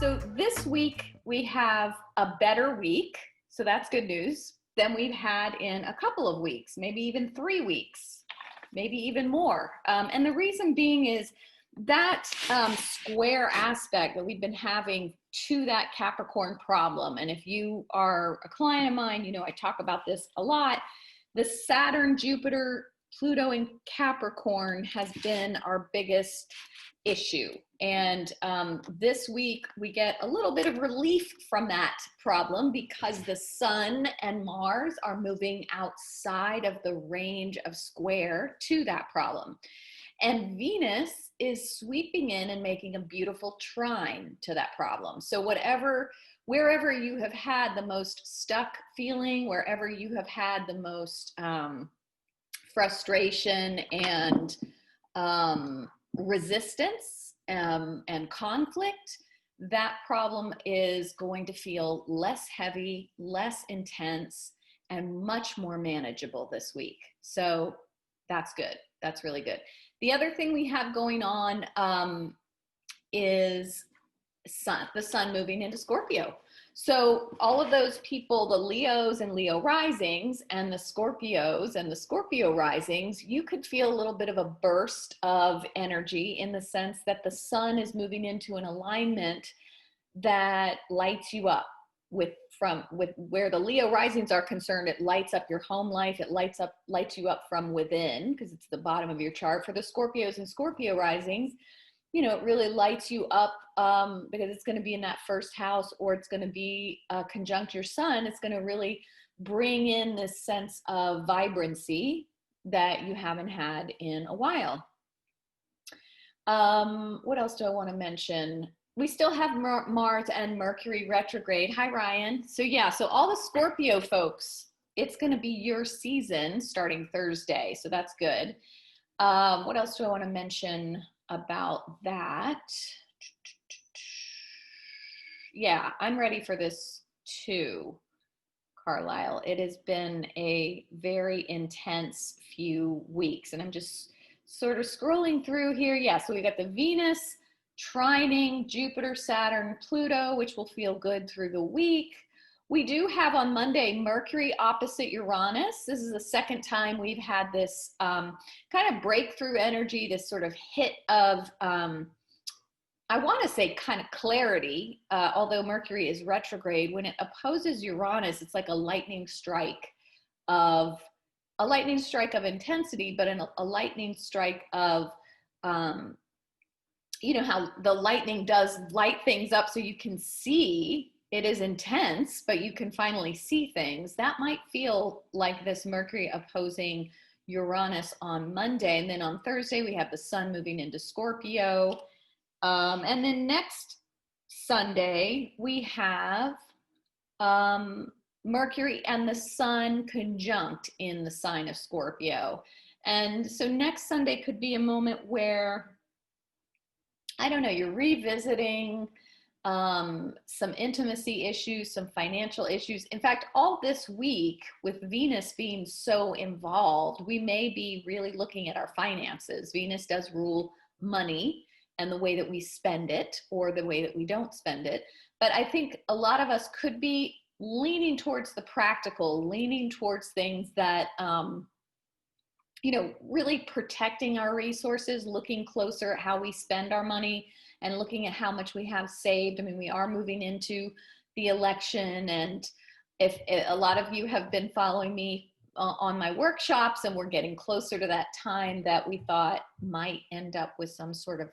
So this week we have a better week. So that's good news than we've had in a couple of weeks, maybe even 3 weeks, maybe even more. And the reason being is that square aspect that we've been having to that Capricorn problem. And if you are a client of mine, you know I talk about this a lot. The Saturn, Jupiter, Pluto in Capricorn has been our biggest issue. And this week we get a little bit of relief from that problem because the Sun and Mars are moving outside of the range of square to that problem. And Venus is sweeping in and making a beautiful trine to that problem. So wherever you have had the most stuck feeling, wherever you have had the most frustration and resistance and conflict, that problem is going to feel less heavy, less intense, and much more manageable this week. So that's good. That's really good. The other thing we have going on is the sun moving into Scorpio. So all of those people, the Leos and Leo risings and the Scorpios and the Scorpio risings, you could feel a little bit of a burst of energy in the sense that the sun is moving into an alignment that lights you up with where the Leo risings are concerned. It lights up your home life. It lights you up from within because it's the bottom of your chart. For the Scorpios and Scorpio risings, you know, it really lights you up because it's going to be in that first house, or it's going to be conjunct your sun. It's going to really bring in this sense of vibrancy that you haven't had in a while. What else do I want to mention? We still have Mars and Mercury retrograde. Hi, Ryan. So yeah, so all the Scorpio folks, it's going to be your season starting Thursday. So that's good. What else do I want to mention about that? Yeah, I'm ready for this too, Carlisle. It has been a very intense few weeks, and I'm just sort of scrolling through here. Yeah, so we got the Venus trining Jupiter, Saturn, Pluto, which will feel good through the week. We do have on Monday Mercury opposite Uranus. This is the second time we've had this kind of breakthrough energy, this sort of hit of, I want to say kind of clarity, although Mercury is retrograde. When it opposes Uranus, it's like a lightning strike of intensity, but a lightning strike of, you know how the lightning does light things up so you can see. It is intense, but you can finally see things. That might feel like this Mercury opposing Uranus on Monday. And then on Thursday, we have the sun moving into Scorpio. And then next Sunday, we have Mercury and the sun conjunct in the sign of Scorpio. And so next Sunday could be a moment where, I don't know, you're revisiting some intimacy issues, some financial issues. In fact, all this week with Venus being so involved, we may be really looking at our finances. Venus does rule money and the way that we spend it or the way that we don't spend it. But I think a lot of us could be leaning towards the practical, leaning towards things that, you know, really protecting our resources, looking closer at how we spend our money and looking at how much we have saved. I mean, we are moving into the election, and if a lot of you have been following me on my workshops, and we're getting closer to that time that we thought might end up with some sort of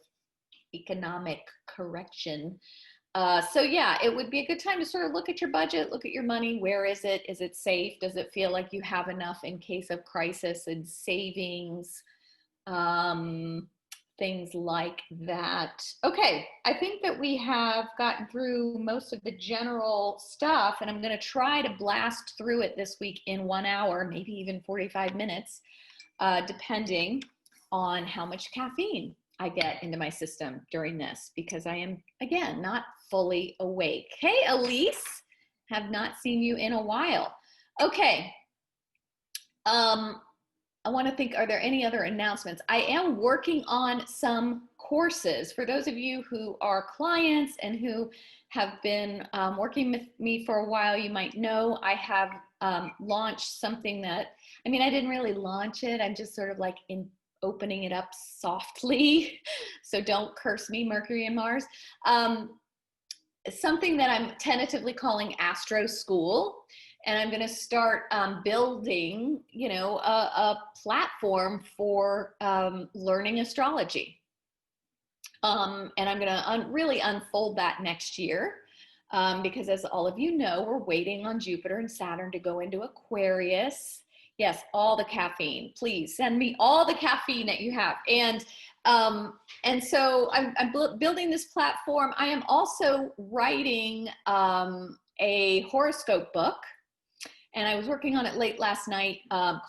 economic correction. So yeah, it would be a good time to sort of look at your budget, look at your money. Where is it? Is it safe? Does it feel like you have enough in case of crisis and savings? Things like that. Okay, I think that we have gotten through most of the general stuff, and I'm going to try to blast through it this week in 1 hour, maybe even 45 minutes, depending on how much caffeine I get into my system during this, because I am, again, not fully awake. Hey, Elise, have not seen you in a while. Okay. I want to think, are there any other announcements? I am working on some courses. For those of you who are clients and who have been working with me for a while, you might know I have launched something that, I mean, I didn't really launch it. I'm just sort of like opening it up softly. So don't curse me, Mercury and Mars. Something that I'm tentatively calling Astro School. And I'm going to start building, you know, a platform for learning astrology. And I'm going to really unfold that next year because, as all of you know, we're waiting on Jupiter and Saturn to go into Aquarius. Yes, all the caffeine. Please send me all the caffeine that you have. And so I'm building this platform. I am also writing a horoscope book. And I was working on it late last night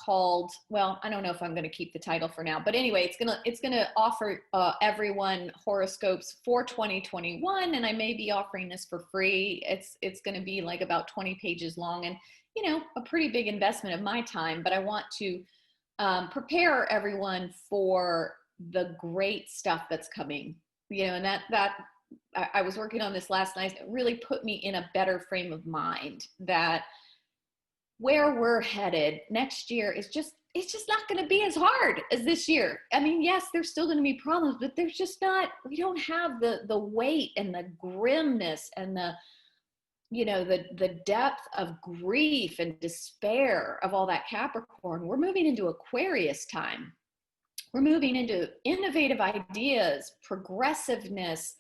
called, well, I don't know if I'm going to keep the title for now, but anyway, it's gonna offer everyone horoscopes for 2021, and I may be offering this for free. It's going to be like about 20 pages long, and you know, a pretty big investment of my time, but I want to prepare everyone for the great stuff that's coming. You know, and that I was working on this last night. It really put me in a better frame of mind that where we're headed next year is just, it's just not going to be as hard as this year. I mean, yes, there's still going to be problems, but there's just not, we don't have the weight and the grimness and the, you know, the depth of grief and despair of all that Capricorn. We're moving into Aquarius time. We're moving into innovative ideas, progressiveness,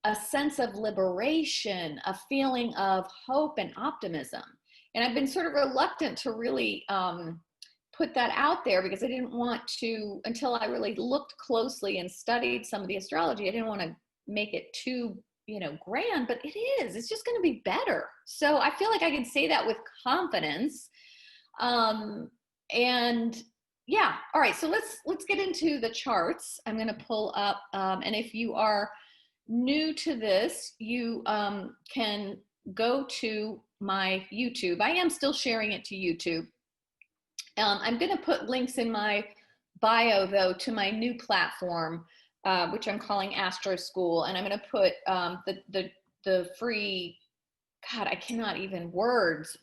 a sense of liberation, a feeling of hope and optimism. And I've been sort of reluctant to really put that out there because I didn't want to, until I really looked closely and studied some of the astrology, I didn't want to make it too, you know, grand, but it is. It's just going to be better. So I feel like I can say that with confidence. And yeah, all right. So let's get into the charts. I'm going to pull up, and if you are new to this, you can go to my YouTube. I am still sharing it to YouTube. I'm going to put links in my bio, though, to my new platform, which I'm calling Astro School. And I'm going to put the free, God, I cannot even words.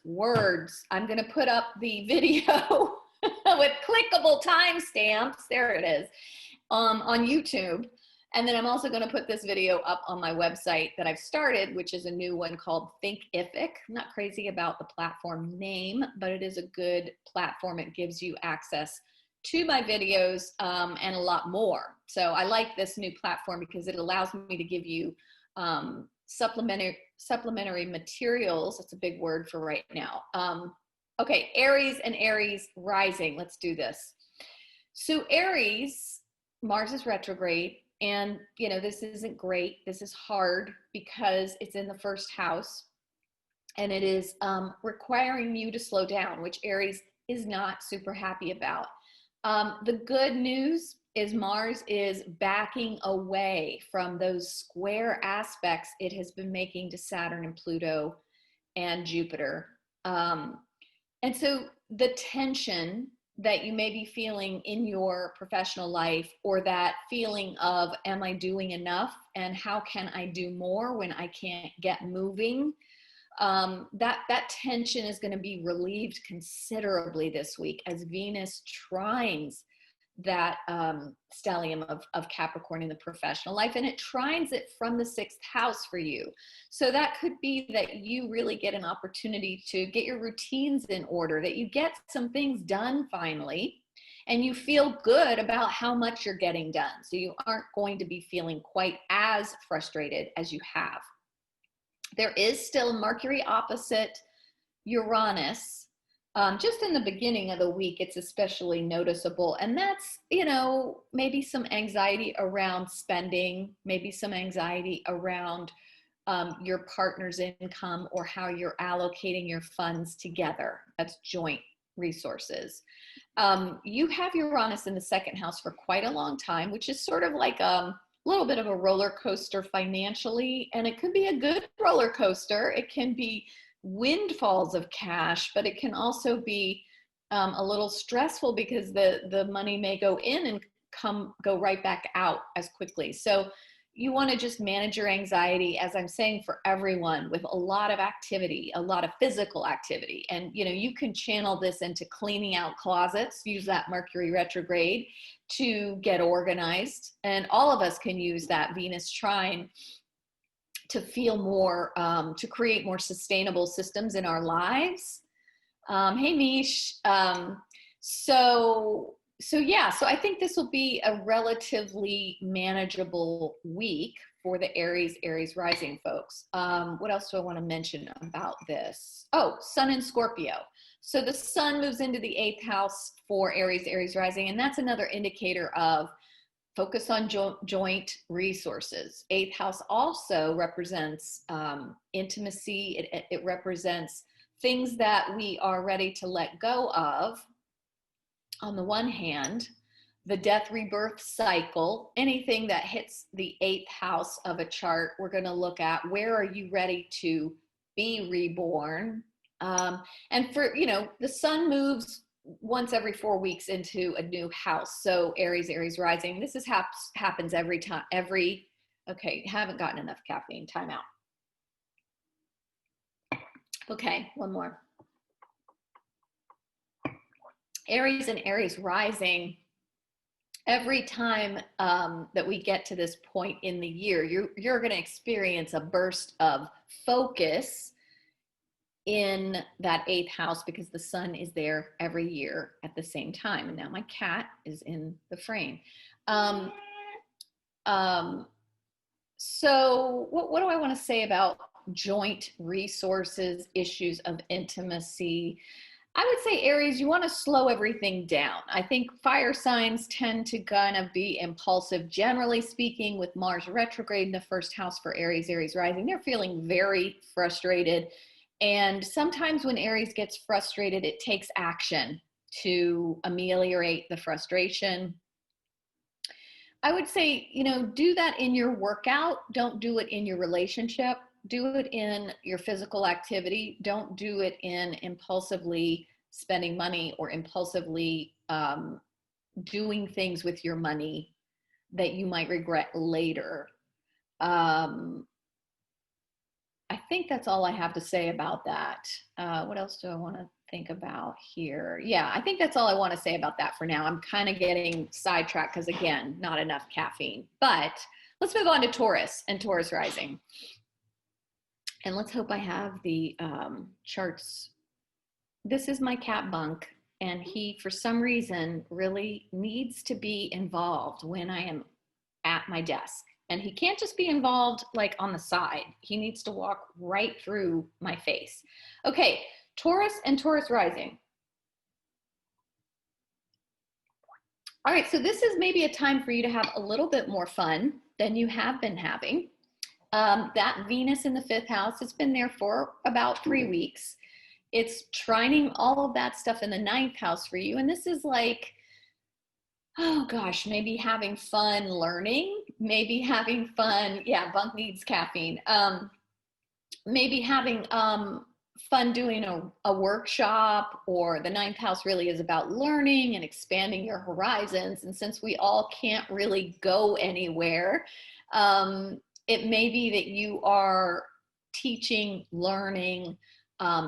I'm going to put up the video with clickable timestamps. There it is, on YouTube. And then I'm also going to put this video up on my website that I've started, which is a new one called Thinkific. I'm not crazy about the platform name, but it is a good platform. It gives you access to my videos and a lot more. So I like this new platform because it allows me to give you supplementary materials. That's a big word for right now. Okay, Aries and Aries rising. Let's do this. So Aries, Mars is retrograde. And, you know, this isn't great. This is hard because it's in the first house and it is requiring you to slow down, which Aries is not super happy about. The good news is Mars is backing away from those square aspects it has been making to Saturn and Pluto and Jupiter. And so the tension that you may be feeling in your professional life, or that feeling of, am I doing enough? And how can I do more when I can't get moving? That tension is going to be relieved considerably this week as Venus trines that stellium of Capricorn in the professional life, and it trines it from the 6th house for you. So that could be that you really get an opportunity to get your routines in order, that you get some things done finally, and you feel good about how much you're getting done. So you aren't going to be feeling quite as frustrated as you have. There is still Mercury opposite Uranus. Just in the beginning of the week, it's especially noticeable. And that's, you know, maybe some anxiety around spending, maybe some anxiety around your partner's income or how you're allocating your funds together. That's joint resources. You have Uranus in the 2nd house for quite a long time, which is sort of like a little bit of a roller coaster financially. And it could be a good roller coaster. It can be windfalls of cash, but it can also be a little stressful because the money may go in and go right back out as quickly. So you want to just manage your anxiety, as I'm saying, for everyone, with a lot of activity, a lot of physical activity. And, you know, you can channel this into cleaning out closets, use that Mercury retrograde to get organized. And all of us can use that Venus trine to feel more, to create more sustainable systems in our lives. Hey, Mish. So yeah, so I think this will be a relatively manageable week for the Aries rising folks. What else do I want to mention about this? Oh, Sun in Scorpio. So the Sun moves into the 8th house for Aries rising, and that's another indicator of focus on joint resources. 8th house also represents intimacy. It represents things that we are ready to let go of. On the one hand, the death rebirth cycle, anything that hits the 8th house of a chart, we're going to look at where are you ready to be reborn. And for, you know, the Sun moves once every 4 weeks into a new house. So Aries rising, this is happens every time, okay, haven't gotten enough caffeine, time out. Okay, one more. Aries and Aries rising, every time that we get to this point in the year, you're going to experience a burst of focus in that 8th house because the Sun is there every year at the same time. And now my cat is in the frame. So what do I want to say about joint resources, issues of intimacy? I would say, Aries, you want to slow everything down. I think fire signs tend to kind of be impulsive, generally speaking, with Mars retrograde in the 1st house for Aries rising. They're feeling very frustrated. And sometimes when Aries gets frustrated, it takes action to ameliorate the frustration. I would say, you know, do that in your workout. Don't do it in your relationship. Do it in your physical activity. Don't do it in impulsively spending money or impulsively doing things with your money that you might regret later. I think that's all I have to say about that. What else do I want to think about here? Yeah, I think that's all I want to say about that for now. I'm kind of getting sidetracked because, again, not enough caffeine. But let's move on to Taurus and Taurus rising. And let's hope I have the charts. This is my cat Bunk, and he, for some reason, really needs to be involved when I am at my desk. And he can't just be involved like on the side. He needs to walk right through my face. Okay, Taurus and Taurus rising. All right, so this is maybe a time for you to have a little bit more fun than you have been having. That Venus in the 5th house, it's been there for about 3 weeks. It's trining all of that stuff in the 9th house for you. And this is like, oh gosh, maybe having fun learning, maybe having fun. Yeah, Bunk needs caffeine. Maybe having fun doing a workshop, or the 9th house really is about learning and expanding your horizons. And since we all can't really go anywhere, it may be that you are teaching, learning,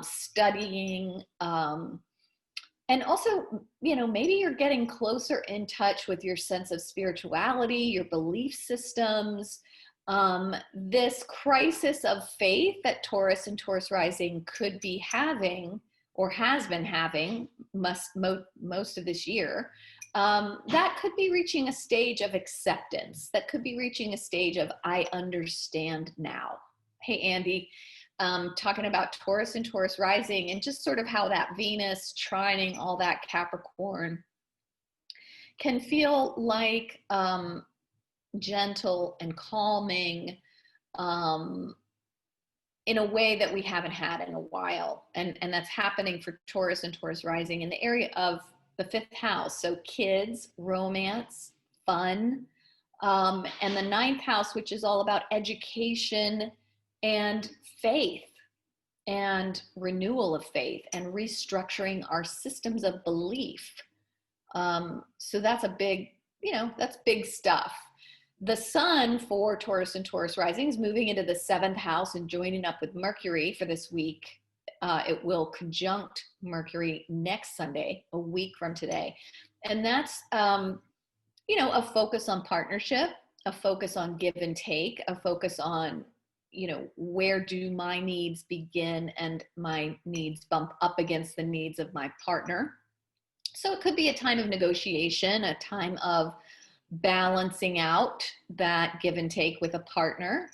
studying, and also, you know, maybe you're getting closer in touch with your sense of spirituality, your belief systems. This crisis of faith that Taurus and Taurus rising could be having, or has been having most of this year, that could be reaching a stage of acceptance. That could be reaching a stage of, I understand now. Hey, Andy. Talking about Taurus and Taurus rising, and just sort of how that Venus trining all that Capricorn can feel like gentle and calming in a way that we haven't had in a while. And that's happening for Taurus and Taurus rising in the area of the 5th house. So kids, romance, fun, and the 9th house, which is all about education and faith. and renewal of faith and restructuring our systems of belief. So that's a big, that's big stuff. The sun for Taurus and Taurus rising is moving into the 7th house and joining up with Mercury for this week. It will conjunct Mercury next Sunday, a week from today. And that's, a focus on partnership, a focus on give and take, a focus on, where do my needs begin and my needs bump up against the needs of my partner. So it could be a time of negotiation, a time of balancing out that give and take with a partner.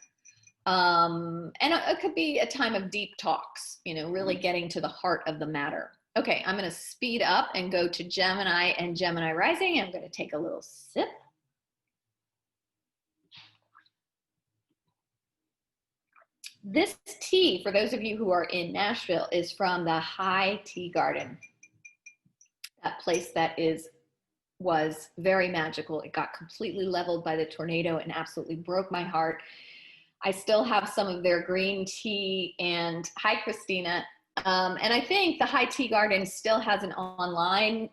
And it could be a time of deep talks, really getting to the heart of the matter. Okay, I'm going to speed up and go to Gemini and Gemini rising. I'm going to take a little sip. This tea, for those of you who are in Nashville, is from the High Tea Garden. That place that was very magical. It got completely leveled by the tornado and absolutely broke my heart. I still have some of their green tea, and hi, Christina. And I think the High Tea Garden still has an online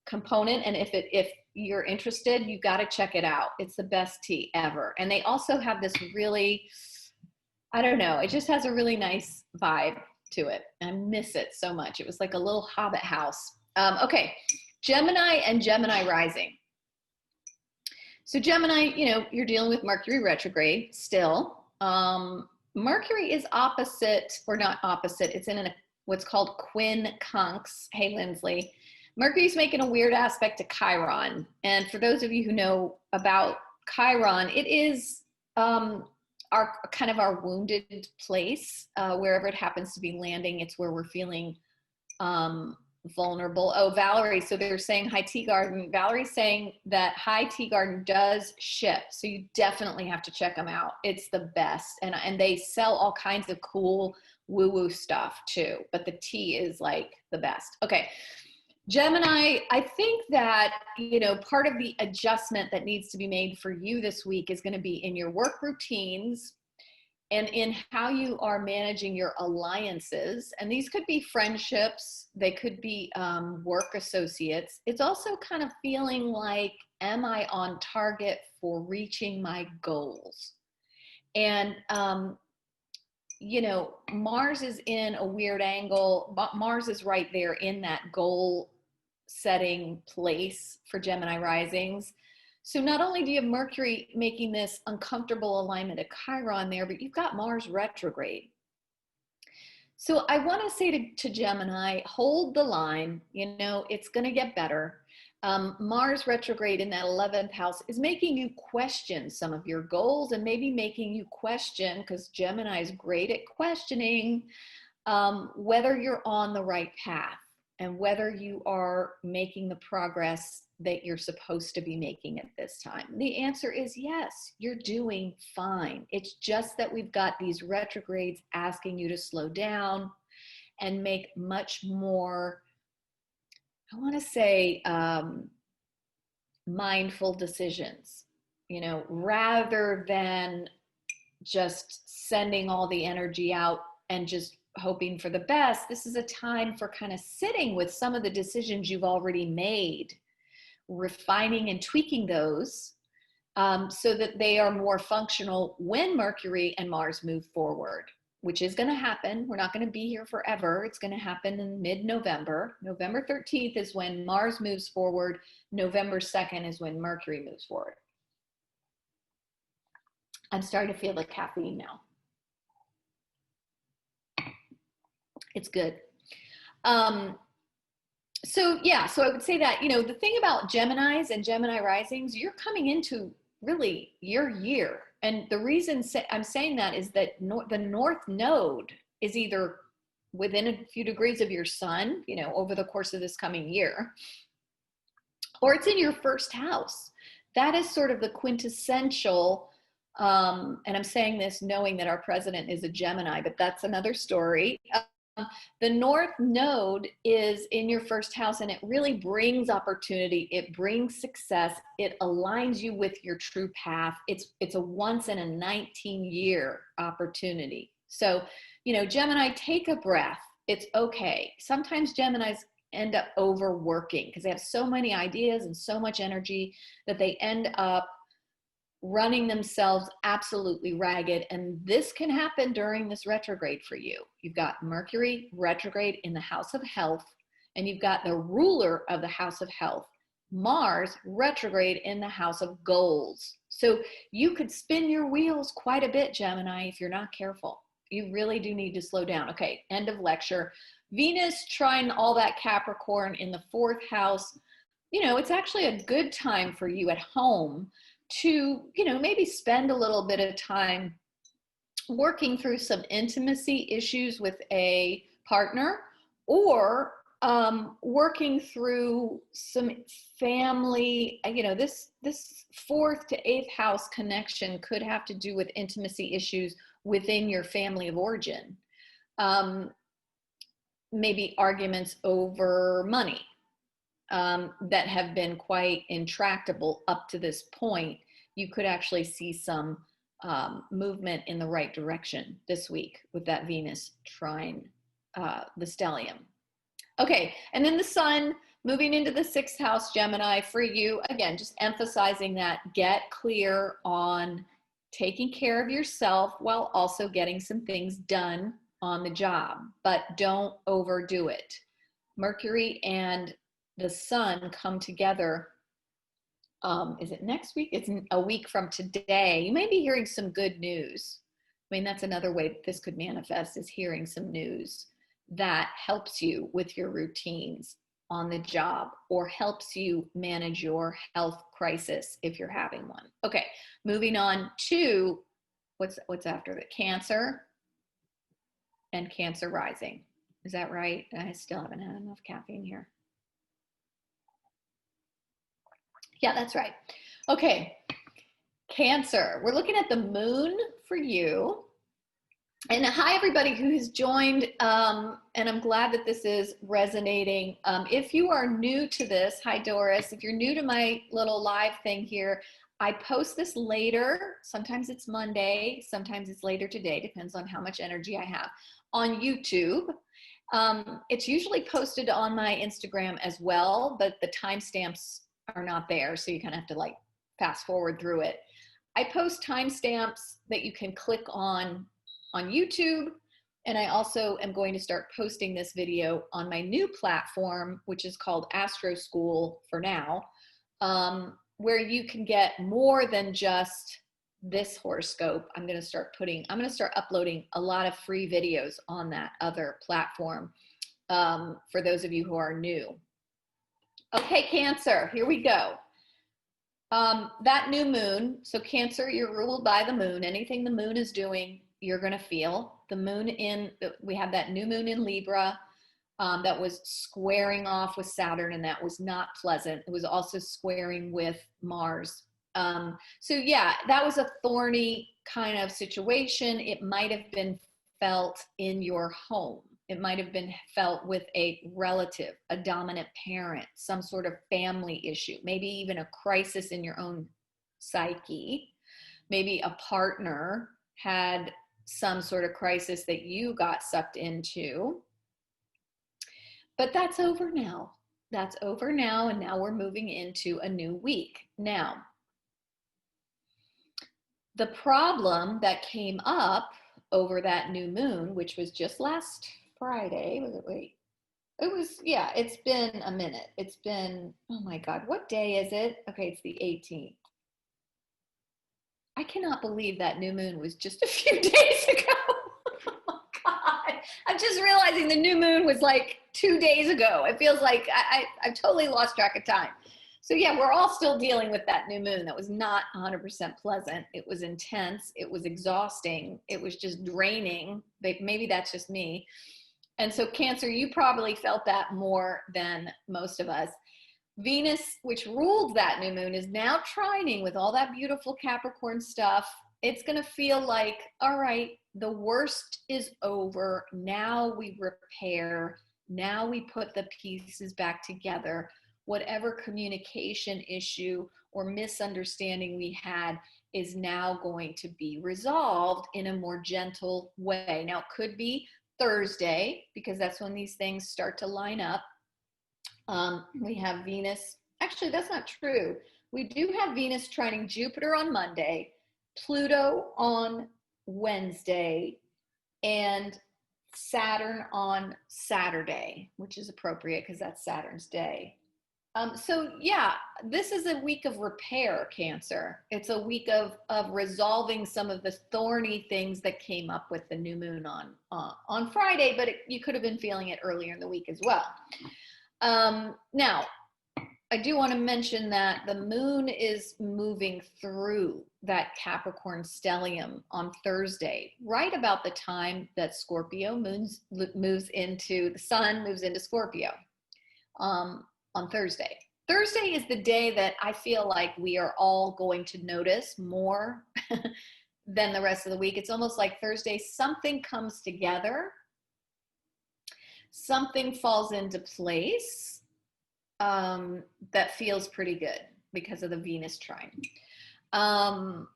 component. And if you're interested, you got to check it out. It's the best tea ever. And they also have this really, I don't know, it just has a really nice vibe to it. I miss it so much. It was like a little hobbit house. Okay, Gemini and Gemini rising. So Gemini, you're dealing with Mercury retrograde still. Mercury is opposite, or not opposite, it's in what's called quincunx. Hey, Lindsley. Mercury's making a weird aspect to Chiron. And for those of you who know about Chiron, it is our kind of our wounded place, wherever it happens to be landing. It's where we're feeling vulnerable. Oh, Valerie, so they're saying High Tea Garden. Valerie's saying that High Tea Garden does ship, so you definitely have to check them out. It's the best, and they sell all kinds of cool woo-woo stuff too, but the tea is like the best. Okay, Gemini, I think that, part of the adjustment that needs to be made for you this week is going to be in your work routines and in how you are managing your alliances. And these could be friendships, they could be work associates. It's also kind of feeling like, am I on target for reaching my goals? And, Mars is in a weird angle. Mars is right there in that goal setting place for Gemini risings. So not only do you have Mercury making this uncomfortable alignment of Chiron there, but you've got Mars retrograde. So I want to say to Gemini, hold the line. It's going to get better. Mars retrograde in that 11th house is making you question some of your goals, and maybe making you question, because Gemini is great at questioning, whether you're on the right path and whether you are making the progress that you're supposed to be making at this time. The answer is yes, you're doing fine. It's just that we've got these retrogrades asking you to slow down and make much more, I want to say, mindful decisions, rather than just sending all the energy out and just hoping for the best. This is a time for kind of sitting with some of the decisions you've already made, refining and tweaking those so that they are more functional when Mercury and Mars move forward, which is going to happen. We're not going to be here forever. It's going to happen in mid-November. November 13th is when Mars moves forward. November 2nd is when Mercury moves forward. I'm starting to feel the caffeine now. It's good. So I would say that, the thing about Geminis and Gemini risings, you're coming into really your year. And the reason I'm saying that is that the North Node is either within a few degrees of your sun, over the course of this coming year, or it's in your first house. That is sort of the quintessential, and I'm saying this knowing that our president is a Gemini, but that's another story. The North Node is in your first house, and it really brings opportunity. It brings success. It aligns you with your true path. It's a once in a 19-year opportunity. So, you know, Gemini, take a breath. It's okay. Sometimes Geminis end up overworking because they have so many ideas and so much energy that they end up running themselves absolutely ragged. And this can happen during this retrograde for you. You've got Mercury retrograde in the house of health, and you've got the ruler of the house of health, Mars retrograde in the house of goals. So you could spin your wheels quite a bit, Gemini, if you're not careful. You really do need to slow down. Okay, end of lecture. Venus trine all that Capricorn in the 4th house. You know, it's actually a good time for you at home to, you know, maybe spend a little bit of time working through some intimacy issues with a partner, or working through some family, you know, this 4th to 8th house connection could have to do with intimacy issues within your family of origin. Maybe arguments over money that have been quite intractable up to this point. You could actually see some movement in the right direction this week with that Venus trine the stellium. Okay, and then the sun moving into the 6th house, Gemini, for you, again, just emphasizing that get clear on taking care of yourself while also getting some things done on the job, but don't overdo it. Mercury and the sun come together. Is it next week? It's a week from today. You may be hearing some good news. I mean, that's another way that this could manifest, is hearing some news that helps you with your routines on the job, or helps you manage your health crisis if you're having one. Okay, moving on to what's after the Cancer and Cancer rising. Is that right? I still haven't had enough caffeine here. Yeah, that's right. Okay, Cancer. We're looking at the moon for you. And hi, everybody who has joined, and I'm glad that this is resonating. If you are new to this, hi, Doris. If you're new to my little live thing here, I post this later. Sometimes it's Monday, sometimes it's later today, depends on how much energy I have, on YouTube. It's usually posted on my Instagram as well, but the timestamps are not there, so you kind of have to like fast forward through it. I post timestamps that you can click on YouTube, and I also am going to start posting this video on my new platform, which is called Astro School for now, where you can get more than just this horoscope. I'm going to start uploading a lot of free videos on that other platform for those of you who are new. Okay, Cancer, here we go. That new moon, so Cancer, you're ruled by the moon. Anything the moon is doing, you're going to feel. The moon we had that new moon in Libra that was squaring off with Saturn, and that was not pleasant. It was also squaring with Mars. So yeah, that was a thorny kind of situation. It might have been felt in your home. It might have been felt with a relative, a dominant parent, some sort of family issue, maybe even a crisis in your own psyche. Maybe a partner had some sort of crisis that you got sucked into. But that's over now. That's over now, and now we're moving into a new week. Now, the problem that came up over that new moon, which was just last Friday, yeah, it's been a minute. It's been, oh my God, what day is it? Okay, it's the 18th. I cannot believe that new moon was just a few days ago. Oh my God. I'm just realizing the new moon was like 2 days ago. It feels like I've totally lost track of time. So yeah, we're all still dealing with that new moon. That was not 100% pleasant. It was intense. It was exhausting. It was just draining. Maybe that's just me. And so Cancer, you probably felt that more than most of us. Venus, which ruled that new moon, is now trining with all that beautiful Capricorn stuff. It's going to feel like, all right, the worst is over. Now we repair. Now we put the pieces back together. Whatever communication issue or misunderstanding we had is now going to be resolved in a more gentle way. Now, it could be Thursday, because that's when these things start to line up. We have Venus. Actually, that's not true. We do have Venus trining Jupiter on Monday, Pluto on Wednesday, and Saturn on Saturday, which is appropriate because that's Saturn's day. So yeah, this is a week of repair, Cancer. It's a week of resolving some of the thorny things that came up with the new moon on Friday, but you could have been feeling it earlier in the week as well. Now, I do want to mention that the moon is moving through that Capricorn stellium on Thursday, right about the time that Scorpio moves into, the sun moves into Scorpio on Thursday. Thursday is the day that I feel like we are all going to notice more than the rest of the week. It's almost like Thursday, something comes together, something falls into place that feels pretty good because of the Venus trine. And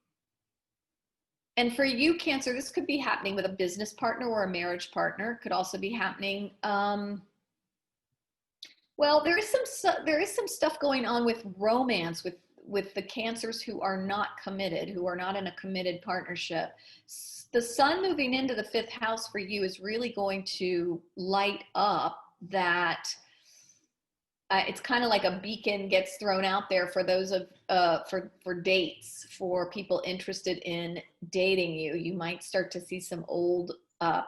for you, Cancer, this could be happening with a business partner or a marriage partner. It could also be happening. Well, there is some stuff going on with romance with the Cancers who are not committed, who are not in a committed partnership. The sun moving into the 5th house for you is really going to light up that. It's kind of like a beacon gets thrown out there for those of for dates, for people interested in dating you. You might start to see some old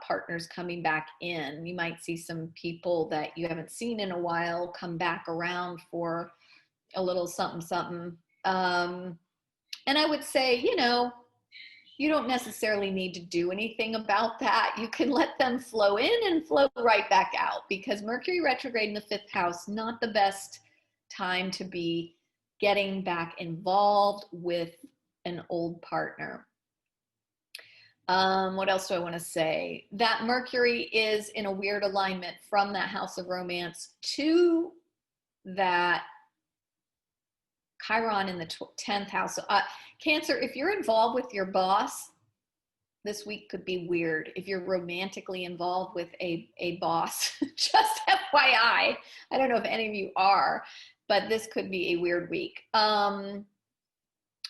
partners coming back in. You might see some people that you haven't seen in a while come back around for a little something, something. And I would say, you know, you don't necessarily need to do anything about that. You can let them flow in and flow right back out, because Mercury retrograde in the 5th house, not the best time to be getting back involved with an old partner. What else do I want to say? That Mercury is in a weird alignment from that house of romance to that Chiron in the 10th house. Cancer, if you're involved with your boss, this week could be weird. If you're romantically involved with a boss, just FYI, I don't know if any of you are, but this could be a weird week.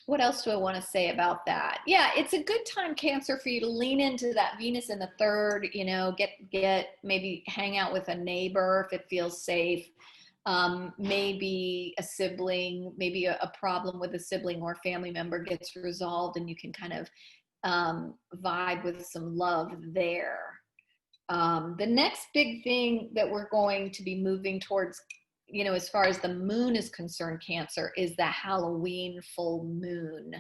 What else do I want to say about that? Yeah, it's a good time, Cancer, for you to lean into that Venus in the 3rd, you know, get maybe hang out with a neighbor if it feels safe. Maybe a sibling, maybe a problem with a sibling or family member gets resolved and you can kind of vibe with some love there. The next big thing that we're going to be moving towards, you know, as far as the moon is concerned, Cancer, is the Halloween full moon.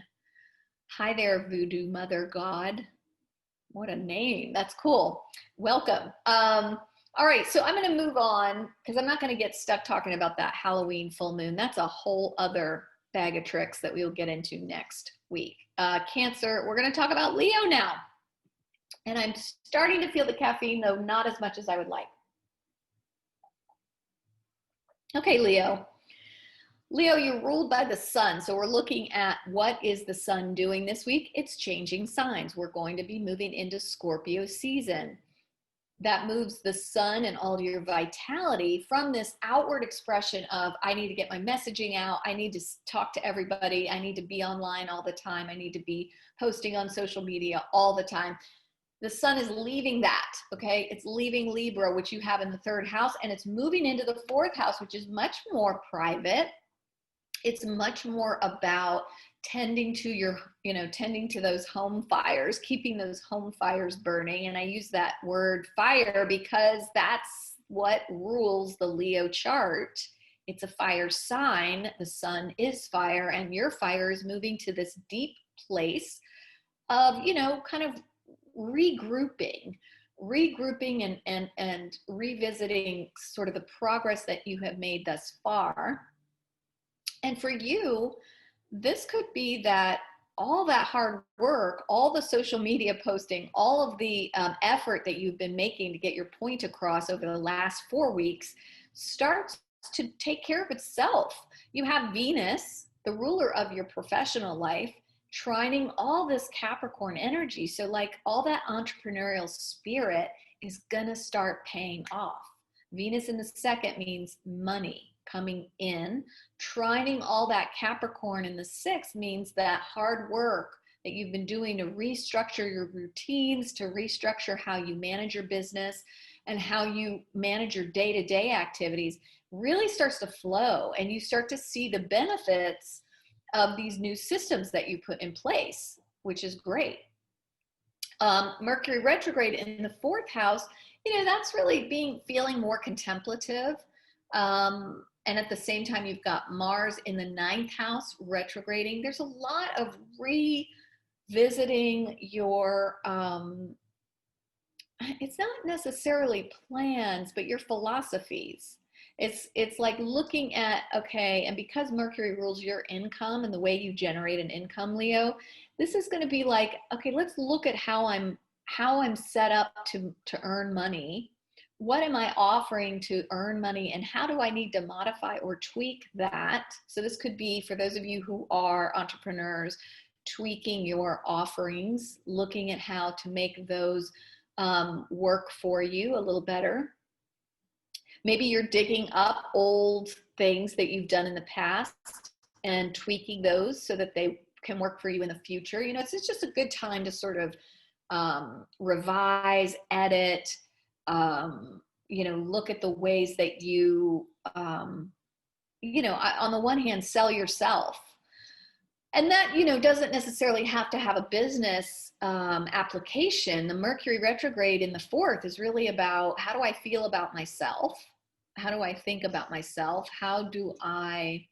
Hi there, Voodoo Mother God. What a name. That's cool. Welcome. All right, so I'm going to move on because I'm not going to get stuck talking about that Halloween full moon. That's a whole other bag of tricks that we'll get into next week. Cancer, we're going to talk about Leo now. And I'm starting to feel the caffeine, though not as much as I would like. Okay, Leo. Leo, you're ruled by the sun. So we're looking at what is the sun doing this week. It's changing signs. We're going to be moving into Scorpio season. That moves the sun and all your vitality from this outward expression of, I need to get my messaging out. I need to talk to everybody. I need to be online all the time. I need to be posting on social media all the time. The sun is leaving that, okay? It's leaving Libra, which you have in the 3rd house, and it's moving into the 4th house, which is much more private. It's much more about tending to your, you know, tending to those home fires, keeping those home fires burning. And I use that word fire because that's what rules the Leo chart. It's a fire sign. The sun is fire, and your fire is moving to this deep place of, you know, kind of regrouping and revisiting sort of the progress that you have made thus far. And for you, this could be that all that hard work, all the social media posting, all of the effort that you've been making to get your point across over the last 4 weeks starts to take care of itself. You have Venus the ruler of your professional life, trining all this Capricorn energy. So like all that entrepreneurial spirit is gonna start paying off. Venus in the second means money coming in. Trining all that Capricorn in the sixth means that hard work that you've been doing to restructure your routines, to restructure how you manage your business and how you manage your day-to-day activities really starts to flow, and you start to see the benefits of these new systems that you put in place, which is great. Mercury retrograde in the fourth house, you know, that's really feeling more contemplative. And at the same time, you've got Mars in the ninth house retrograding. There's a lot of revisiting your, it's not necessarily plans, but your philosophies. It's like looking at, okay, and because Mercury rules your income and the way you generate an income, Leo, this is going to be like, okay, let's look at how I'm set up to earn money. What am I offering to earn money, and how do I need to modify or tweak that? So this could be, for those of you who are entrepreneurs, tweaking your offerings, looking at how to make those work for you a little better. Maybe you're digging up old things that you've done in the past and tweaking those so that they can work for you in the future. You know, it's just a good time to sort of revise, edit, you know, look at the ways that you, you know, on the one hand, sell yourself. And that, you know, doesn't necessarily have to have a business application. The Mercury retrograde in the fourth is really about, how do I feel about myself? How do I think about myself? How do I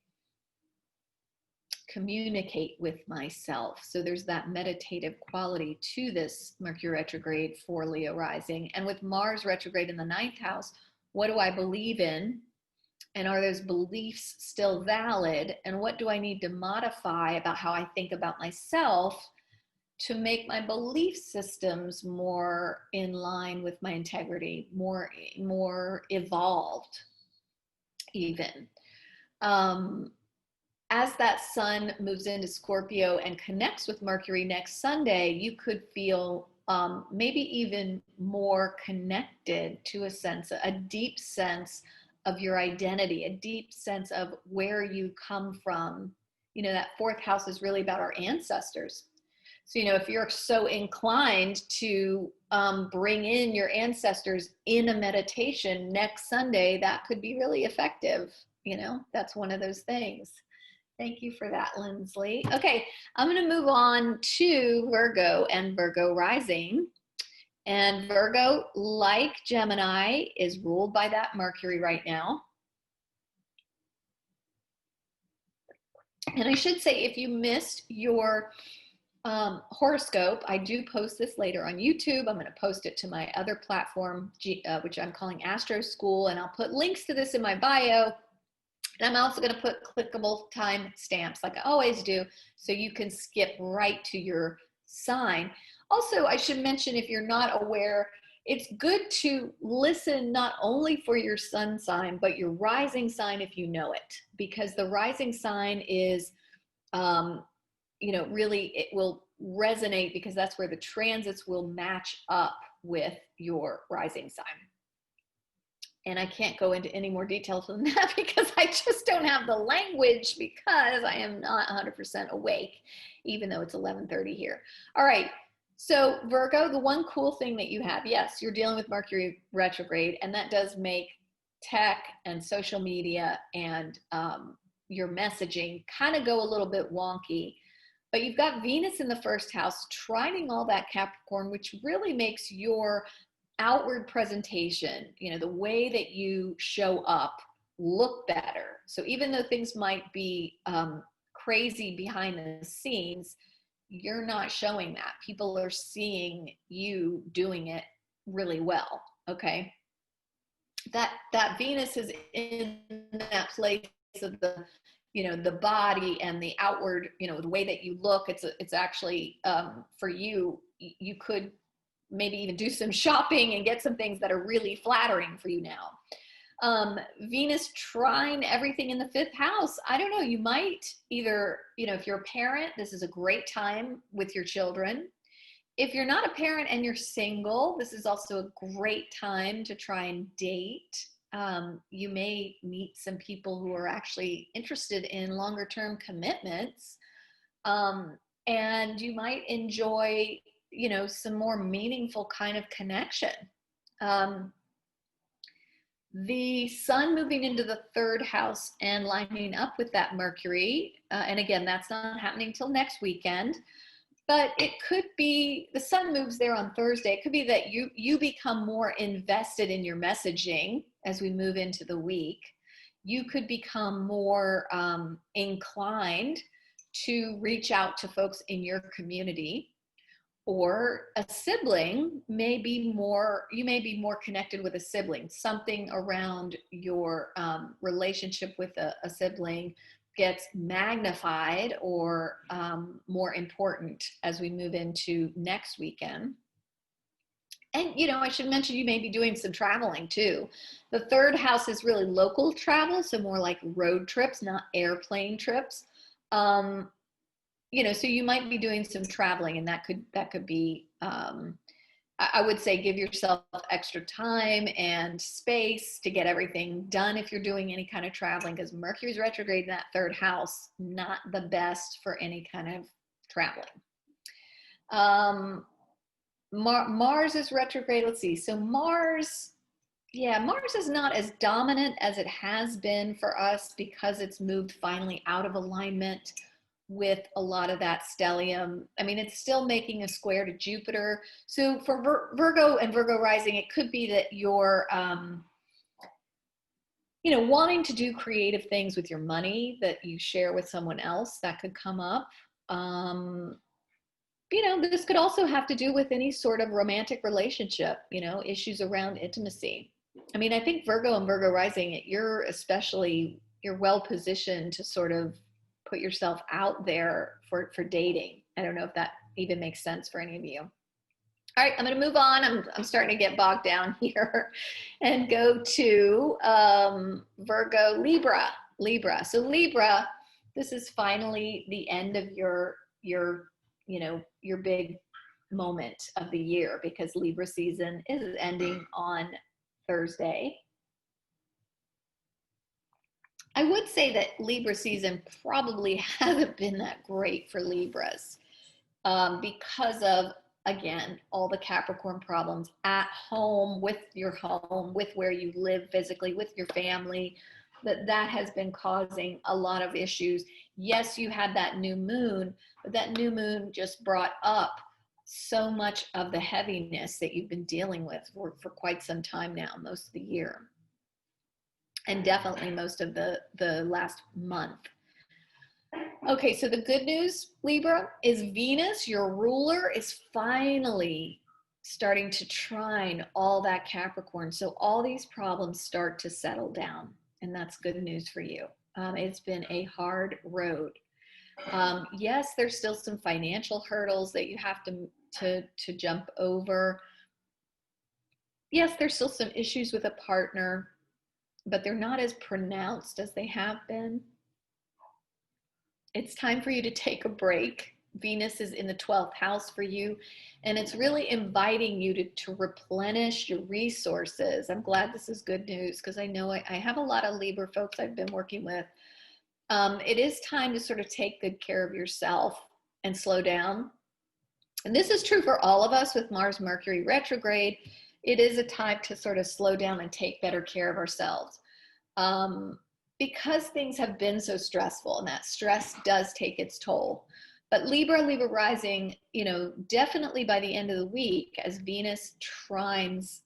communicate with myself? So there's that meditative quality to this Mercury retrograde for Leo rising. And with Mars retrograde in the ninth house, what do I believe in? And are those beliefs still valid? And what do I need to modify about how I think about myself to make my belief systems more in line with my integrity, more evolved even? As that sun moves into Scorpio and connects with Mercury next Sunday, you could feel maybe even more connected to a deep sense of your identity, a deep sense of where you come from. You know, that fourth house is really about our ancestors. So, you know, if you're so inclined to bring in your ancestors in a meditation next Sunday, that could be really effective. You know, that's one of those things. Thank you for that, Lindsley. Okay, I'm going to move on to Virgo and Virgo rising. And Virgo, like Gemini, is ruled by that Mercury right now. And I should say, if you missed your horoscope, I do post this later on YouTube. I'm going to post it to my other platform, which I'm calling Astro School, and I'll put links to this in my bio. And I'm also going to put clickable time stamps like I always do, so you can skip right to your sign. Also, I should mention, if you're not aware, it's good to listen not only for your sun sign, but your rising sign if you know it, because the rising sign is, you know, really it will resonate because that's where the transits will match up with your rising sign. And I can't go into any more details than that because I just don't have the language, because I am not 100% awake, even though it's 11:30 here. All right. So Virgo, the one cool thing that you have, yes, you're dealing with Mercury retrograde, and that does make tech and social media and your messaging kind of go a little bit wonky. But you've got Venus in the first house trining all that Capricorn, which really makes your outward presentation, you know, the way that you show up, look better. So even though things might be crazy behind the scenes, you're not showing that. People are seeing you doing it really well, okay? That Venus is in that place of the, you know, the body and the outward, you know, the way that you look. It's actually, for you, you could maybe even do some shopping and get some things that are really flattering for you now. Venus trine everything in the fifth house. I don't know, you might either, you know, if you're a parent, this is a great time with your children. If you're not a parent and you're single, this is also a great time to try and date. You may meet some people who are actually interested in longer term commitments. And you might enjoy, you know, some more meaningful kind of connection. The sun moving into the third house and lining up with that Mercury, and again, that's not happening till next weekend, but it could be, the sun moves there on Thursday. It could be that you become more invested in your messaging as we move into the week. You could become more inclined to reach out to folks in your community, or a sibling may be more, you may be more connected with a sibling. Something around your relationship with a sibling gets magnified or more important as we move into next weekend. And, you know, I should mention you may be doing some traveling too. The third house is really local travel, so more like road trips, not airplane trips. You know, so you might be doing some traveling, and that could be, I would say, give yourself extra time and space to get everything done if you're doing any kind of traveling, because Mercury's retrograde in that third house, not the best for any kind of traveling. Mars is retrograde. Let's see. So Mars, yeah, Mars is not as dominant as it has been for us because it's moved finally out of alignment with a lot of that stellium. I mean, it's still making a square to Jupiter. So for Virgo and Virgo rising, it could be that you're, you know, wanting to do creative things with your money that you share with someone else. That could come up. You know, this could also have to do with any sort of romantic relationship, you know, issues around intimacy. I mean, I think Virgo and Virgo rising, you're well positioned to sort of put yourself out there for dating. I don't know if that even makes sense for any of you. All right, I'm going to move on. I'm starting to get bogged down here and go to Virgo, Libra. So Libra, this is finally the end of your you know, your big moment of the year, because Libra season is ending on Thursday. I would say that Libra season probably hasn't been that great for Libras because of, again, all the Capricorn problems at home, with where you live physically, with your family, that has been causing a lot of issues. Yes, you had that new moon, but that new moon just brought up so much of the heaviness that you've been dealing with for quite some time now, most of the year. And definitely most of the last month. Okay, so the good news, Libra, is Venus, your ruler, is finally starting to trine all that Capricorn. So all these problems start to settle down, and that's good news for you. It's been a hard road. Yes, there's still some financial hurdles that you have to jump over. Yes, there's still some issues with a partner, but they're not as pronounced as they have been. It's time for you to take a break. Venus is in the 12th house for you, and it's really inviting you to replenish your resources. I'm glad this is good news, because I know I have a lot of Libra folks I've been working with. It is time to sort of take good care of yourself and slow down. And this is true for all of us with Mars Mercury retrograde. It is a time to sort of slow down and take better care of ourselves. Because things have been so stressful, and that stress does take its toll. But Libra rising, you know, definitely by the end of the week, as Venus trines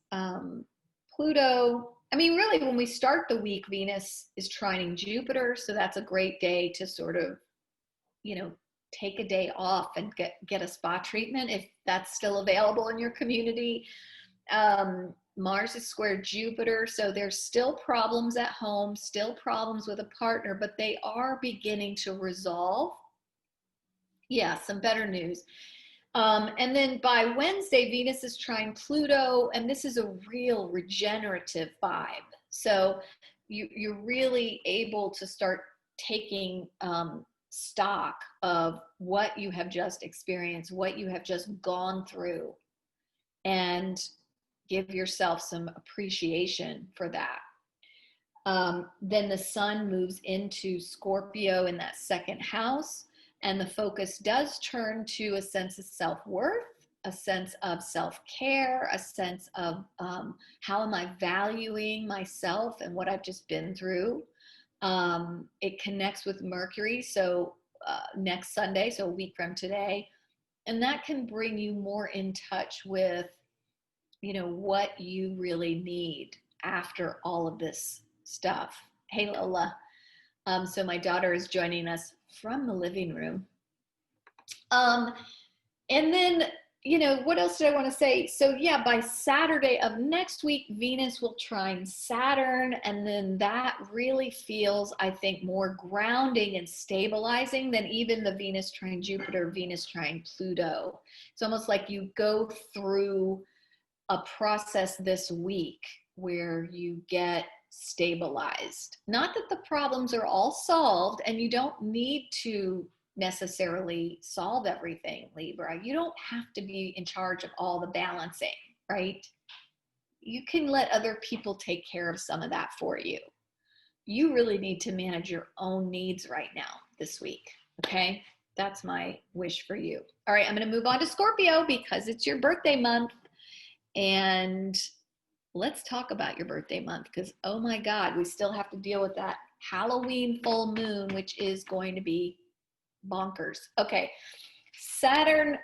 Pluto. I mean, really, when we start the week, Venus is trining Jupiter. So that's a great day to sort of, you know, take a day off and get a spa treatment if that's still available in your community. Mars is square Jupiter, so there's still problems at home, still problems with a partner, but they are beginning to resolve. Yeah, some better news. And then by Wednesday, Venus is trine Pluto, and this is a real regenerative vibe. So you're really able to start taking stock of what you have just experienced, what you have just gone through, and give yourself some appreciation for that. Then the sun moves into Scorpio in that second house, and the focus does turn to a sense of self-worth, a sense of self-care, a sense of how am I valuing myself and what I've just been through. It connects with Mercury, so next Sunday, so a week from today, and that can bring you more in touch with, you know, what you really need after all of this stuff. Hey, Lola. So my daughter is joining us from the living room. And then, you know, what else did I want to say? So yeah, by Saturday of next week, Venus will trine Saturn, and then that really feels, I think, more grounding and stabilizing than even the Venus trine Jupiter, Venus trine Pluto. It's almost like you go through a process this week where you get stabilized. Not that the problems are all solved, and you don't need to necessarily solve everything, Libra. You don't have to be in charge of all the balancing, right? You can let other people take care of some of that for you. You really need to manage your own needs right now this week, okay? That's my wish for you. All right, I'm going to move on to Scorpio because it's your birthday month. And let's talk about your birthday month, because oh my God, we still have to deal with that Halloween full moon, which is going to be bonkers. Okay, Saturn,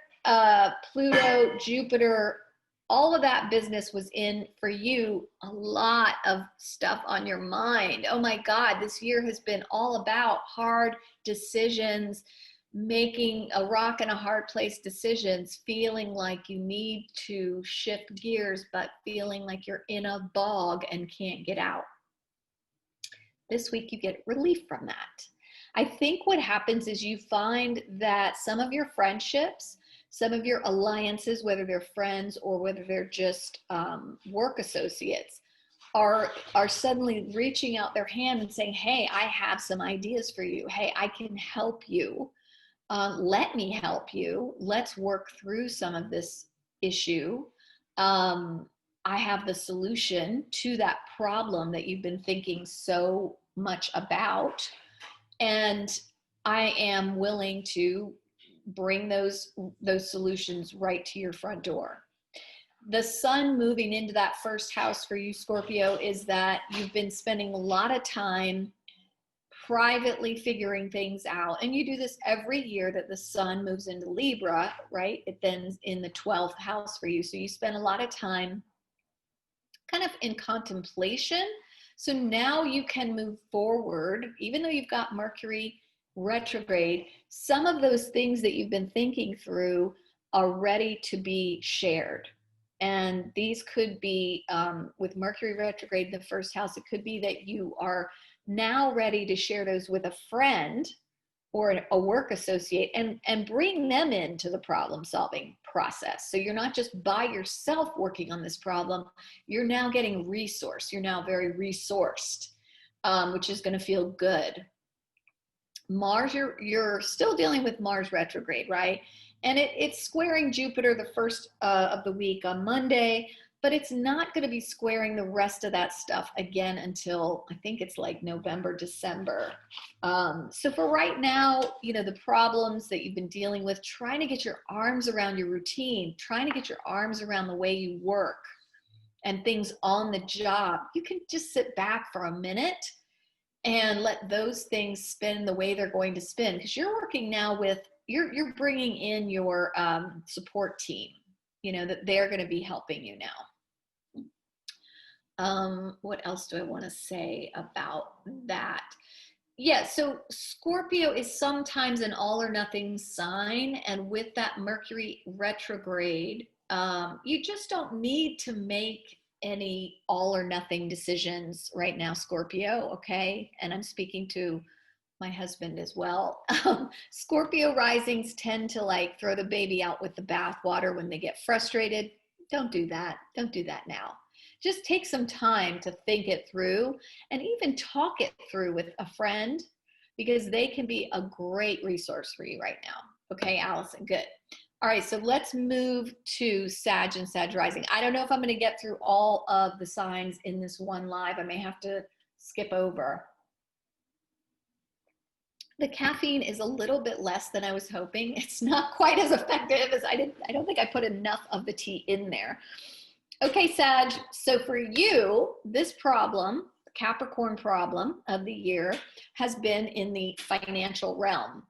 Pluto, Jupiter, all of that business was in for you. A lot of stuff on your mind. Oh my God, this year has been all about hard decisions, making a rock and a hard place decisions, feeling like you need to shift gears, but feeling like you're in a bog and can't get out. This week you get relief from that. I think what happens is you find that some of your friendships, some of your alliances, whether they're friends or whether they're just work associates, are suddenly reaching out their hand and saying, hey, I have some ideas for you. Hey, I can help you. Let me help you. Let's work through some of this issue. I have the solution to that problem that you've been thinking so much about. And I am willing to bring those solutions right to your front door. The sun moving into that first house for you, Scorpio, is that you've been spending a lot of time privately figuring things out. And you do this every year that the sun moves into Libra, right? It then in the 12th house for you. So you spend a lot of time kind of in contemplation. So now you can move forward, even though you've got Mercury retrograde, some of those things that you've been thinking through are ready to be shared. And these could be, with Mercury retrograde in the first house, it could be that you are now ready to share those with a friend or a work associate and bring them into the problem solving process. So you're not just by yourself working on this problem, you're now getting resourced. You're now very resourced, which is going to feel good. Mars, you're still dealing with Mars retrograde, right? And it's squaring Jupiter the first of the week on Monday, but it's not going to be squaring the rest of that stuff again until I think it's like November, December. So for right now, you know, the problems that you've been dealing with, trying to get your arms around your routine, trying to get your arms around the way you work and things on the job, you can just sit back for a minute and let those things spin the way they're going to spin, because you're working now with, you're bringing in your support team, you know, that they're going to be helping you now. What else do I want to say about that? Yeah, so Scorpio is sometimes an all or nothing sign, and with that Mercury retrograde, you just don't need to make any all or nothing decisions right now, Scorpio, okay? And I'm speaking to my husband as well. Scorpio risings tend to like throw the baby out with the bathwater when they get frustrated. Don't do that. Don't do that now. just take some time to think it through and even talk it through with a friend, because they can be a great resource for you right now. Okay, Allison, good. All right, so let's move to Sag and Sag rising. I don't know if I'm going to get through all of the signs in this one live. I may have to skip over. The caffeine is a little bit less than I was hoping. It's not quite as effective as I don't think I put enough of the tea in there. Okay, Sag, so for you, this problem, Capricorn problem of the year, has been in the financial realm.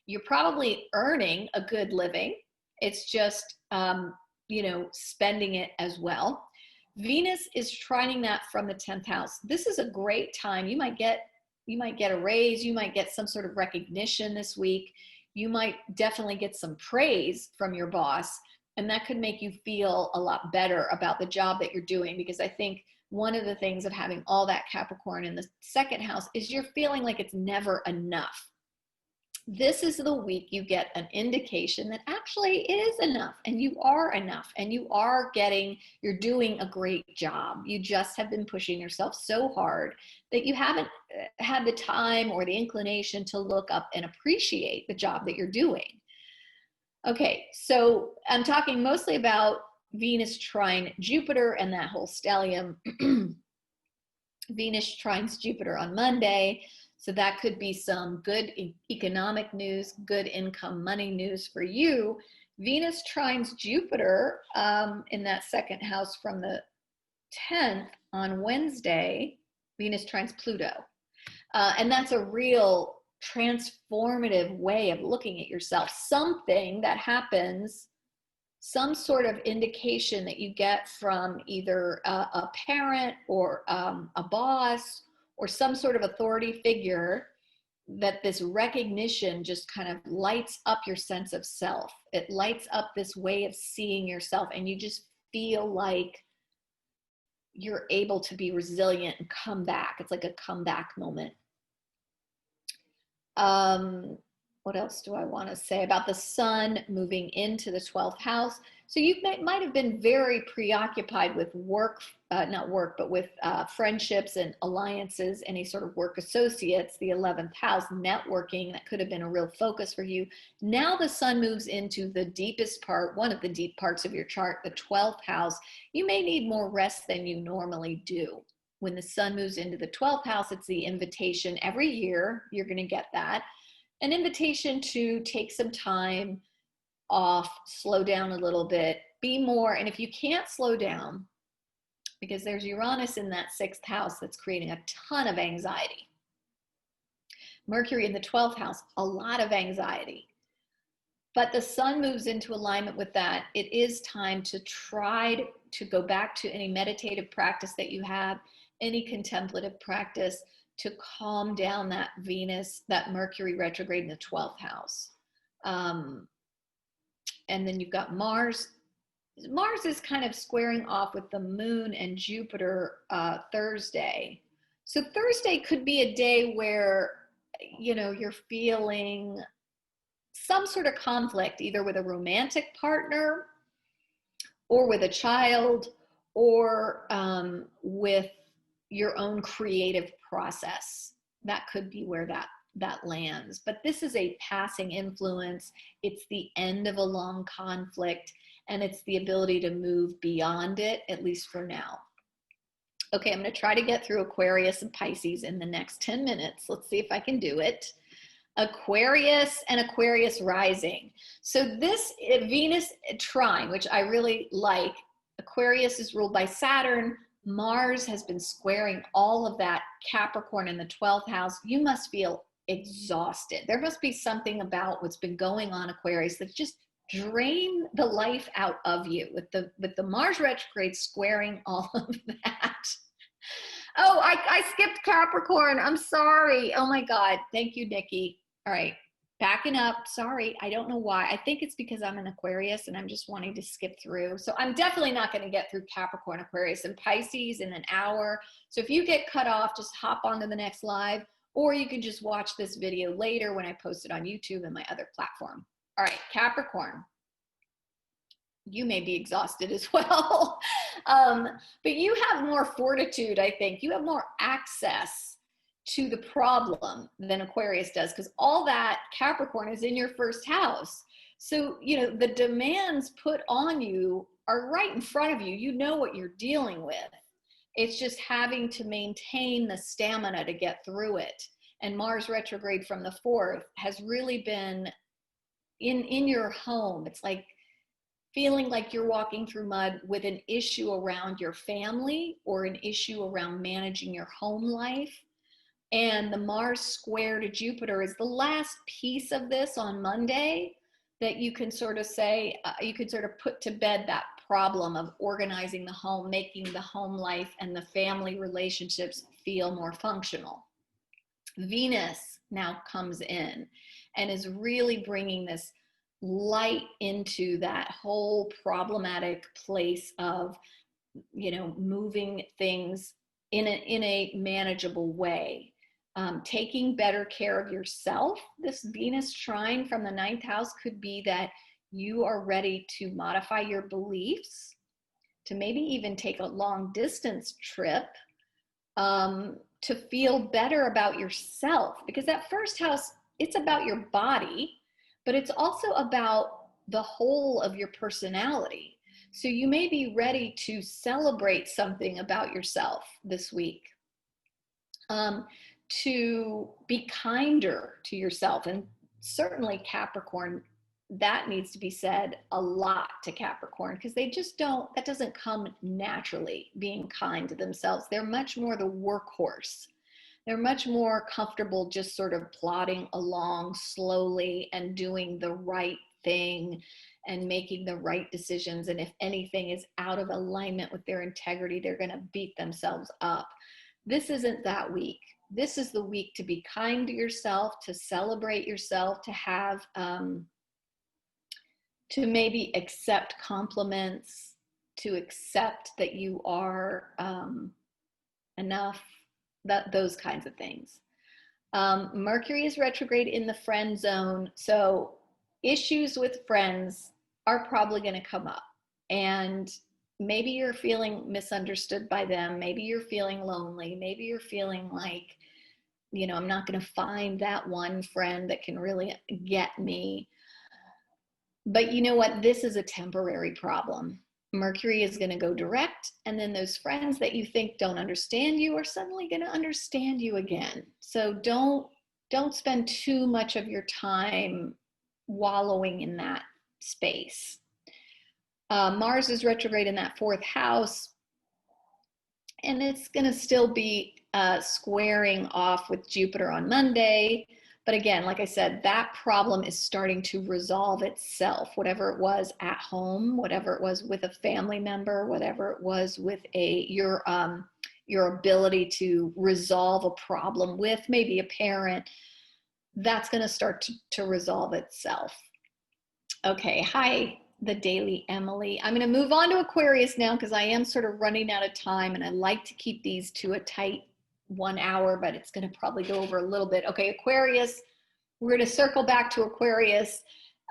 You're probably earning a good living. It's just, you know, spending it as well. Venus is trining that from the 10th house. This is a great time. You might get a raise. You might get some sort of recognition this week. You might definitely get some praise from your boss. And that could make you feel a lot better about the job that you're doing, because I think one of the things of having all that Capricorn in the second house is you're feeling like it's never enough. This is the week you get an indication that actually it is enough, and you are enough, and you're doing a great job. You just have been pushing yourself so hard that you haven't had the time or the inclination to look up and appreciate the job that you're doing. Okay, so I'm talking mostly about Venus trine Jupiter and that whole stellium. Venus trines Jupiter on Monday, so that could be some good economic news, good income, money news for you. Venus trines Jupiter in that second house from the 10th on Wednesday. Venus trines Pluto. And that's a real transformative way of looking at yourself. Something that happens, some sort of indication that you get from either a parent or a boss or some sort of authority figure, that this recognition just kind of lights up your sense of self. It lights up this way of seeing yourself, and you just feel like you're able to be resilient and come back. It's like a comeback moment. What else do I want to say about the sun moving into the 12th house? So you might have been very preoccupied with work, not work, but with friendships and alliances, any sort of work associates, the 11th house, networking, that could have been a real focus for you. Now the sun moves into the deepest part, one of the deep parts of your chart, the 12th house. You may need more rest than you normally do. When the sun moves into the 12th house, it's the invitation. Every year, you're going to get that. An invitation to take some time off, slow down a little bit, be more. And if you can't slow down, because there's Uranus in that 6th house that's creating a ton of anxiety. Mercury in the 12th house, a lot of anxiety. But the sun moves into alignment with that. It is time to try to go back to any meditative practice that you have, any contemplative practice, to calm down that Venus, that Mercury retrograde in the 12th house. And then you've got Mars. Mars is kind of squaring off with the moon and Jupiter Thursday. So Thursday could be a day where, you know, you're feeling some sort of conflict, either with a romantic partner or with a child, or with your own creative process. That could be where that lands. But this is a passing influence. It's the end of a long conflict, and it's the ability to move beyond it, at least for now. Okay, I'm going to try to get through Aquarius and Pisces in the next 10 minutes. Let's see if I can do it. Aquarius and Aquarius rising. So this Venus trine, which I really like, Aquarius is ruled by Saturn. Mars has been squaring all of that Capricorn in the 12th house. You must feel exhausted. There must be something about what's been going on, Aquarius, that just drain the life out of you with the Mars retrograde squaring all of that. Oh, I skipped Capricorn. I'm sorry. Oh my God. Thank you, Nikki. All right. Backing up. Sorry. I don't know why. I think it's because I'm an Aquarius and I'm just wanting to skip through. So I'm definitely not going to get through Capricorn, Aquarius, and Pisces in an hour. So if you get cut off, just hop on to the next live, or you can just watch this video later when I post it on YouTube and my other platform. All right. Capricorn. you may be exhausted as well. But you have more fortitude, I think. You have more access to the problem than Aquarius does, because all that Capricorn is in your first house. So, you know, the demands put on you are right in front of you. You know what you're dealing with. It's just having to maintain the stamina to get through it. And Mars retrograde from the 4th has really been in your home. It's like feeling like you're walking through mud with an issue around your family or an issue around managing your home life. And the Mars square to Jupiter is the last piece of this on Monday that you can sort of say, you could sort of put to bed that problem of organizing the home, making the home life and the family relationships feel more functional. Venus now comes in and is really bringing this light into that whole problematic place of, you know, moving things in a manageable way. Taking better care of yourself. This Venus trine from the 9th house could be that you are ready to modify your beliefs, to maybe even take a long distance trip, to feel better about yourself. Because that first house, it's about your body, but it's also about the whole of your personality. So you may be ready to celebrate something about yourself this week. To be kinder to yourself. And certainly Capricorn, that needs to be said a lot to Capricorn, because they just don't, that doesn't come naturally, being kind to themselves. They're much more the workhorse. They're much more comfortable just sort of plodding along slowly and doing the right thing and making the right decisions. And if anything is out of alignment with their integrity, they're going to beat themselves up. This isn't that week. This is the week to be kind to yourself, to celebrate yourself, to have, to maybe accept compliments, to accept that you are enough, those kinds of things. Mercury is retrograde in the friend zone. So issues with friends are probably going to come up. And maybe you're feeling misunderstood by them. Maybe you're feeling lonely. Maybe you're feeling like, you know, I'm not going to find that one friend that can really get me. But you know what? This is a temporary problem. Mercury is going to go direct, and then those friends that you think don't understand you are suddenly going to understand you again. So don't spend too much of your time wallowing in that space. Mars is retrograde in that 4th house, and it's going to still be squaring off with Jupiter on Monday. But again, like I said, that problem is starting to resolve itself. Whatever it was at home, whatever it was with a family member, whatever it was with your ability to resolve a problem with maybe a parent, that's going to start to resolve itself. Okay, hi, the Daily Emily. I'm going to move on to Aquarius now because I am sort of running out of time, and I like to keep these to a tight 1 hour, but it's going to probably go over a little bit. Okay, Aquarius, we're going to circle back to Aquarius.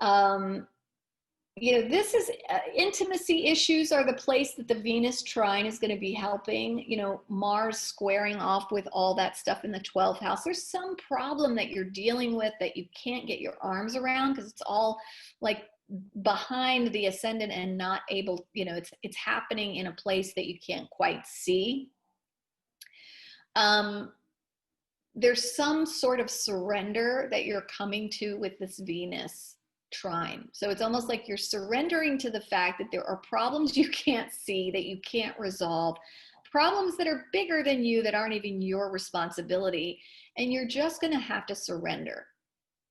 You know, this is intimacy issues are the place that the Venus trine is going to be helping. You know, Mars squaring off with all that stuff in the 12th house. There's some problem that you're dealing with that you can't get your arms around because it's all like behind the ascendant and not able, you know, it's happening in a place that you can't quite see. There's some sort of surrender that you're coming to with this Venus trine. So it's almost like you're surrendering to the fact that there are problems you can't see, that you can't resolve, problems that are bigger than you, that aren't even your responsibility. And you're just going to have to surrender.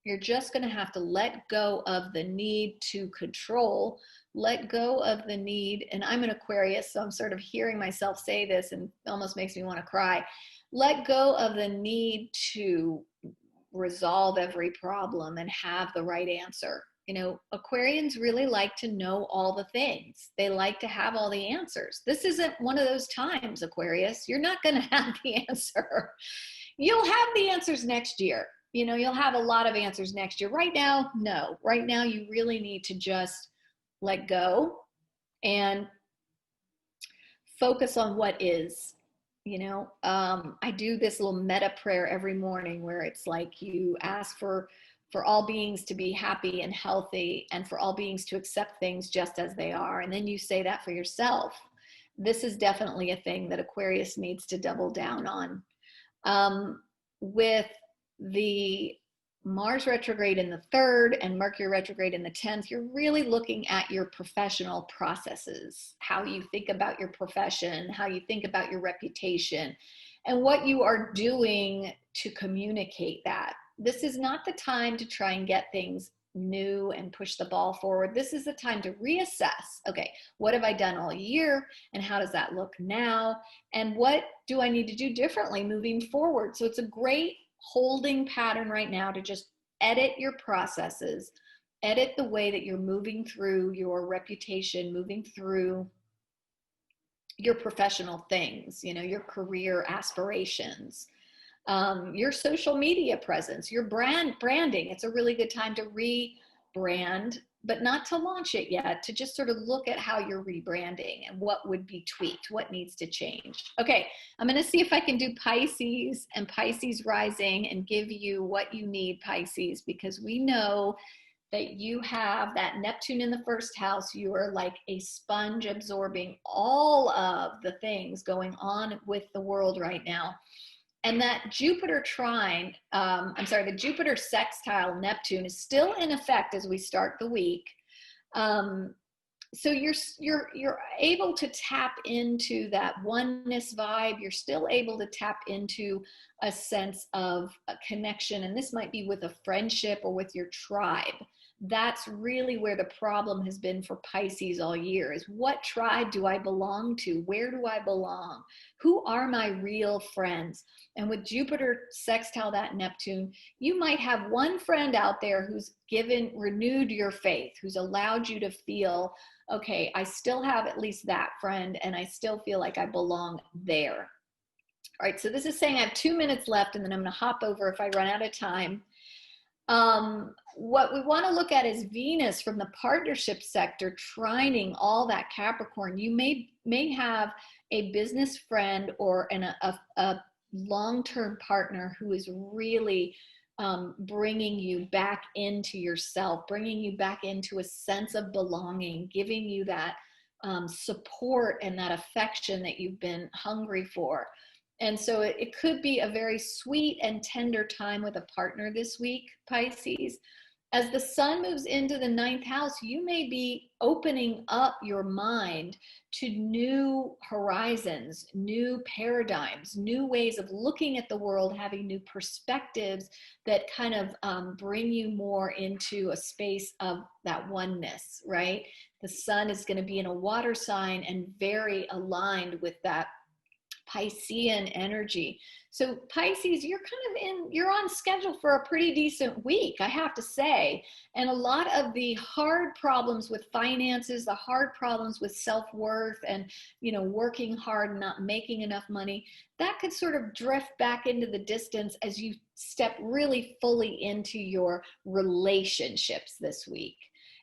You're just going to have to let go of the need to control, let go of the need. And I'm an Aquarius, so I'm sort of hearing myself say this and it almost makes me want to cry. Let go of the need to resolve every problem and have the right answer. You know, Aquarians really like to know all the things. They like to have all the answers. This isn't one of those times, Aquarius. You're not going to have the answer. You'll have the answers next year. You know, you'll have a lot of answers next year. Right now, no. Right now, you really need to just let go and focus on what is. I do this little meta prayer every morning where it's like you ask for all beings to be happy and healthy, and for all beings to accept things just as they are. And then you say that for yourself. This is definitely a thing that Aquarius needs to double down on. With the Mars retrograde in the 3rd and Mercury retrograde in the 10th, you're really looking at your professional processes, how you think about your profession, how you think about your reputation, and what you are doing to communicate that. This is not the time to try and get things new and push the ball forward. This is the time to reassess. Okay, what have I done all year, and how does that look now? And what do I need to do differently moving forward? So it's a great holding pattern right now to just edit your processes, edit the way that you're moving through your reputation, moving through your professional things, your career aspirations, your social media presence, your branding. It's a really good time to rebrand, but not to launch it yet, to just sort of look at how you're rebranding and what would be tweaked, what needs to change. Okay, I'm going to see if I can do Pisces and Pisces rising and give you what you need, Pisces, because we know that you have that Neptune in the 1st house. You are like a sponge absorbing all of the things going on with the world right now. And that Jupiter the Jupiter sextile Neptune is still in effect as we start the week. So you're able to tap into that oneness vibe. You're still able to tap into a sense of a connection. And this might be with a friendship or with your tribe. That's really where the problem has been for Pisces all year, is what tribe do I belong to? Where do I belong? Who are my real friends? And with Jupiter sextile that Neptune, you might have one friend out there who's renewed your faith, who's allowed you to feel, okay, I still have at least that friend, and I still feel like I belong there. All right, so this is saying I have 2 minutes left, and then I'm going to hop over if I run out of time. What we want to look at is Venus from the partnership sector trining all that Capricorn. You may have a business friend or a long-term partner who is really bringing you back into yourself, bringing you back into a sense of belonging, giving you that support and that affection that you've been hungry for. And so it could be a very sweet and tender time with a partner this week, Pisces. As the sun moves into the 9th house, you may be opening up your mind to new horizons, new paradigms, new ways of looking at the world, having new perspectives that kind of bring you more into a space of that oneness, right? The sun is going to be in a water sign and very aligned with that Piscean energy. So Pisces, you're on schedule for a pretty decent week, I have to say. And a lot of the hard problems with finances, the hard problems with self-worth and, working hard and not making enough money, that could sort of drift back into the distance as you step really fully into your relationships this week.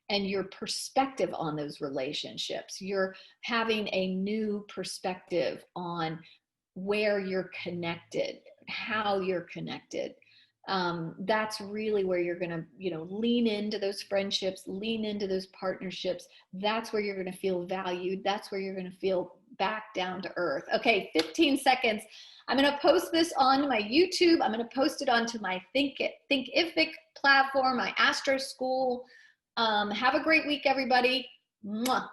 And your perspective on those relationships. You're having a new perspective on where you're connected, how you're connected. That's really where you're going to, lean into those friendships, lean into those partnerships. That's where you're going to feel valued. That's where you're going to feel back down to earth. Okay, 15 seconds. I'm going to post this on my YouTube. I'm going to post it onto my Thinkific platform, my Astro School. Have a great week, everybody. Mwah.